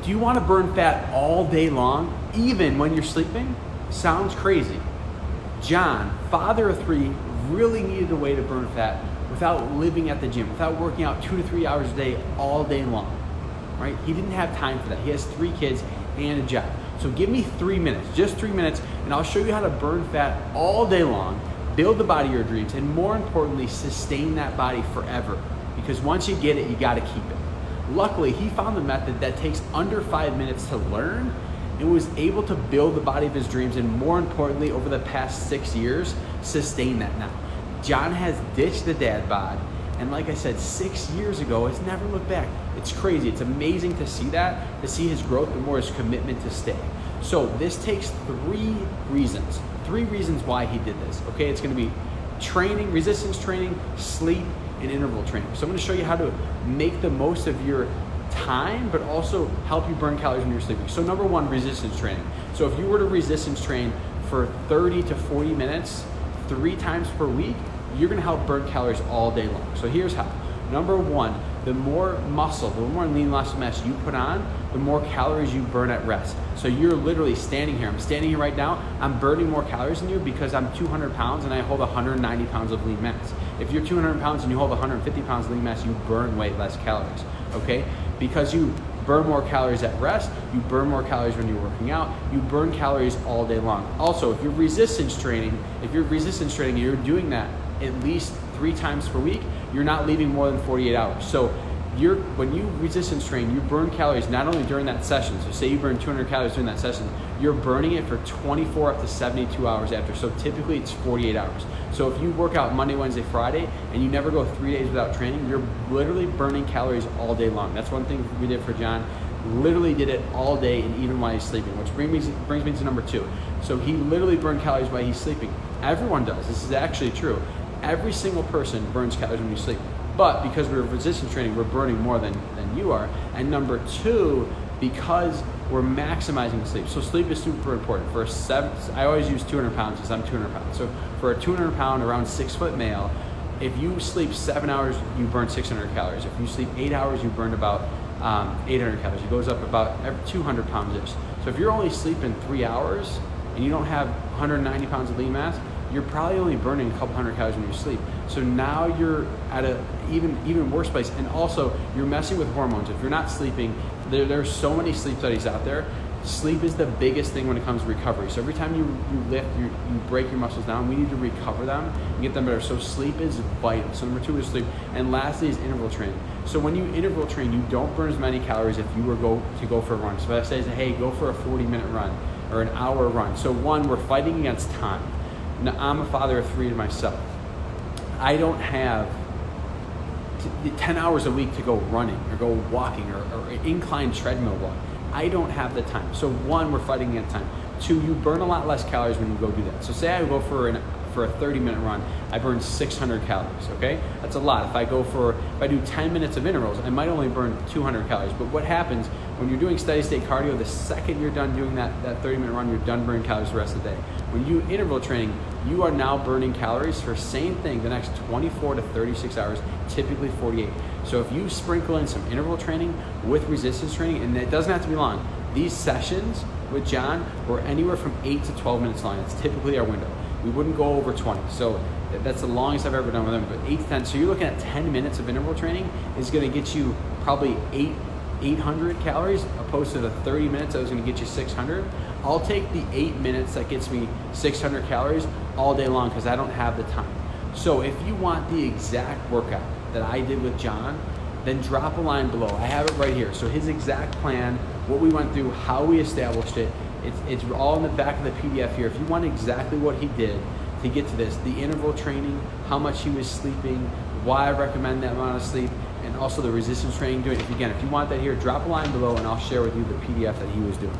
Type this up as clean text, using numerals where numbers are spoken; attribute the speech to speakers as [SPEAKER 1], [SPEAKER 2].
[SPEAKER 1] Do you want to burn fat all day long, even when you're sleeping? Sounds crazy. John, father of 3, really needed a way to burn fat without living at the gym, without working out 2 to 3 hours a day all day long, right? He didn't have time for that. He has 3 kids and a job. So give me 3 minutes, just 3 minutes, and I'll show you how to burn fat all day long, build the body of your dreams, and more importantly, sustain that body forever. Because once you get it, you gotta keep it. Luckily, he found the method that takes under 5 minutes to learn and was able to build the body of his dreams, and more importantly, over the past 6 years, sustain that now. John has ditched the dad bod, and like I said, 6 years ago, has never looked back. It's crazy. It's amazing to see that, to see his growth, but more his commitment to stay. So this takes 3 reasons why he did this. Okay, it's gonna be training, resistance training, sleep, and interval training. So I'm gonna show you how to make the most of your time, but also help you burn calories when you're sleeping. So number 1, resistance training. So if you were to resistance train for 30 to 40 minutes, 3 times per week, you're gonna help burn calories all day long. So here's how. Number 1, the more muscle, the more lean muscle mass you put on, the more calories you burn at rest. So you're literally standing here. I'm standing here right now. I'm burning more calories than you because I'm 200 pounds and I hold 190 pounds of lean mass. If you're 200 pounds and you hold 150 pounds of lean mass, you burn way less calories, okay? Because you burn more calories at rest, you burn more calories when you're working out, you burn calories all day long. Also, if you're resistance training and you're doing that at least 3 times per week, you're not leaving more than 48 hours. So when you resistance train, you burn calories not only during that session. So say you burn 200 calories during that session, you're burning it for 24 up to 72 hours after. So typically it's 48 hours. So if you work out Monday, Wednesday, Friday, and you never go 3 days without training, you're literally burning calories all day long. That's one thing we did for John. Literally did it all day and even while he's sleeping, which brings me to number 2. So he literally burned calories while he's sleeping. Everyone does. This is actually true. Every single person burns calories when you sleep. But because we're resistance training, we're burning more than you are. And number 2, because we're maximizing sleep. So sleep is super important. I always use 200 pounds because I'm 200 pounds. So for a 200 pound, around 6 foot male, if you sleep 7 hours, you burn 600 calories. If you sleep 8 hours, you burn about 800 calories. It goes up about every 200 pounds-ish. So if you're only sleeping 3 hours and you don't have 190 pounds of lean mass, you're probably only burning a couple hundred calories when you sleep. So now you're at a even worse place. And also, you're messing with hormones. If you're not sleeping, there's so many sleep studies out there. Sleep is the biggest thing when it comes to recovery. So every time you lift, you break your muscles down. We need to recover them and get them better. So sleep is vital. So number 2 is sleep. And lastly is interval training. So when you interval train, you don't burn as many calories if you were to go for a run. So if I say, hey, go for a 40-minute run or an hour run. So 1, we're fighting against time. Now, I'm a father of 3 myself. I don't have 10 hours a week to go running or go walking or incline treadmill walk. I don't have the time. So 1, we're fighting against time. 2, you burn a lot less calories when you go do that. So say I go for a 30-minute run, I burn 600 calories, okay? That's a lot. If I do 10 minutes of intervals, I might only burn 200 calories. But what happens when you're doing steady state cardio, the second you're done doing that 30-minute run, you're done burning calories the rest of the day. When you interval training, you are now burning calories for same thing the next 24 to 36 hours, typically 48. So if you sprinkle in some interval training with resistance training, and it doesn't have to be long, these sessions with John were anywhere from 8 to 12 minutes long. That's typically our window. We wouldn't go over 20. So that's the longest I've ever done with them, but 8 to 10. So you're looking at 10 minutes of interval training is gonna get you probably 800 calories opposed to the 30 minutes that was gonna get you 600. I'll take the 8 minutes that gets me 600 calories all day long because I don't have the time. So if you want the exact workout that I did with John, then drop a line below. I have it right here. So his exact plan, what we went through, how we established it, it's all in the back of the PDF here. If you want exactly what he did to get to this, the interval training, how much he was sleeping, why I recommend that amount of sleep, and also the resistance training doing it. Again, if you want that here, drop a line below and I'll share with you the PDF that he was doing.